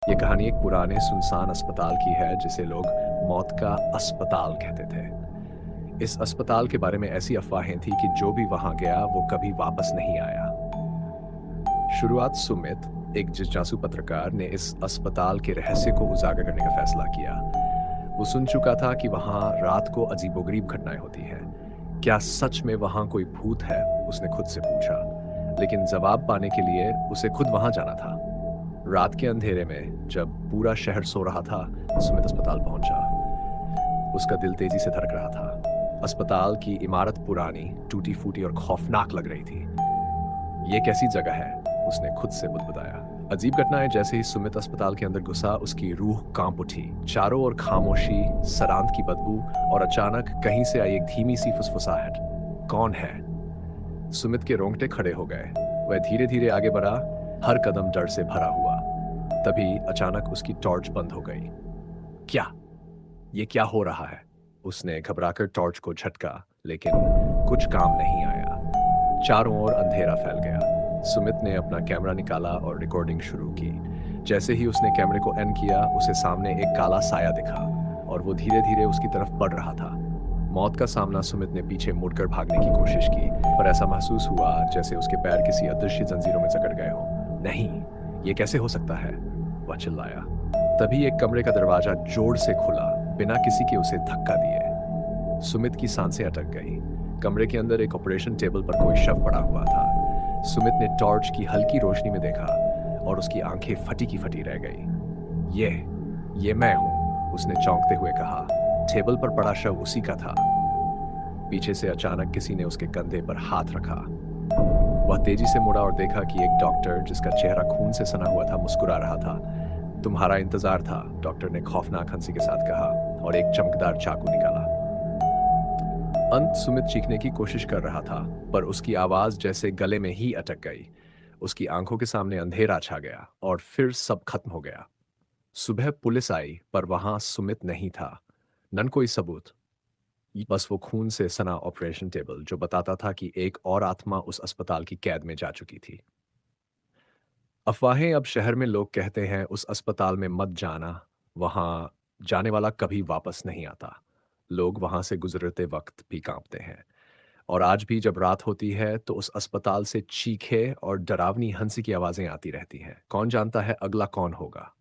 ये कहानी एक पुराने सुनसान अस्पताल की है जिसे लोग मौत का अस्पताल कहते थे। इस अस्पताल के बारे में ऐसी अफवाहें थी कि जो भी वहां गया वो कभी वापस नहीं आया। शुरुआत सुमित, एक जिज्ञासु पत्रकार ने इस अस्पताल के रहस्य को उजागर करने का फैसला किया। वो सुन चुका था कि वहां रात को अजीबोगरीब घटनाएं होती हैं। क्या सच में वहां कोई भूत है? उसने खुद से पूछा। लेकिन जवाब पाने के लिए उसे खुद वहां जाना था। रात के अंधेरे में जब पूरा शहर सो रहा था, सुमित अस्पताल पहुंचा। उसका दिल तेजी से धड़क रहा था। अस्पताल की इमारत पुरानी, टूटी फूटी और खौफनाक लग रही थी। ये कैसी जगह है? उसने खुद से बुदबुदाया। अजीब घटनाएं जैसे ही सुमित अस्पताल के अंदर घुसा, उसकी रूह कांप उठी। चारों ओर खामोशी, सरांत की बदबू और अचानक कहीं से आई एक धीमी सी फुसफुसाहट। कौन है? सुमित के रोंगटे खड़े हो गए। वह धीरे धीरे आगे बढ़ा, हर कदम डर से भरा हुआ। तभी अचानक उसकी टॉर्च बंद हो गई। क्या? ये क्या हो रहा है? उसने घबराकर टॉर्च को झटका, लेकिन कुछ काम नहीं आया। चारों ओर अंधेरा फैल गया। सुमित ने अपना कैमरा निकाला और रिकॉर्डिंग शुरू की। जैसे ही उसने कैमरे को ऑन किया, उसे सामने एक काला साया दिखा और वो धीरे धीरे उसकी तरफ बढ़ रहा था। मौत का सामना सुमित ने पीछे मुड़कर भागने की कोशिश की, पर ऐसा महसूस हुआ जैसे उसके पैर किसी अदृश्य जंजीरों में जकड़ गए हों। नहीं, ये कैसे हो सकता है? वह चिल्लाया। तभी एक कमरे का दरवाजा जोर से खुला, बिना किसी के उसे धक्का दिए। सुमित की सांसें अटक गई। कमरे के अंदर एक ऑपरेशन टेबल पर कोई शव पड़ा हुआ था। सुमित ने टॉर्च की हल्की रोशनी में देखा और उसकी आंखें फटी की फटी रह गई। ये मैं हूं, उसने चौंकते हुए कहा। टेबल पर पड़ा शव उसी का था। पीछे से अचानक किसी ने उसके कंधे पर हाथ रखा। वह तेजी से मुड़ा और देखा कि एक डॉक्टर, जिसका चेहरा खून से सना हुआ था, मुस्कुरा रहा था। तुम्हारा इंतजार था, डॉक्टर ने खौफनाक हंसी के साथ कहा और एक चमकदार चाकू निकाला। अंत सुमित चीखने की कोशिश कर रहा था, पर उसकी आवाज जैसे गले में ही अटक गई। उसकी आंखों के सामने अंधेरा छा गया और फिर सब खत्म हो गया। सुबह पुलिस आई, पर वहां सुमित नहीं था। नन कोई सबूत, बस वो खून से सना ऑपरेशन टेबल जो बताता था कि एक और आत्मा उस अस्पताल की कैद में जा चुकी थी। अफवाहें अब शहर में लोग कहते हैं उस अस्पताल में मत जाना, वहां जाने वाला कभी वापस नहीं आता। लोग वहां से गुजरते वक्त भी कांपते हैं। और आज भी जब रात होती है तो उस अस्पताल से चीखे और डरावनी हंसी की आवाजें आती रहती हैं। कौन जानता है अगला कौन होगा?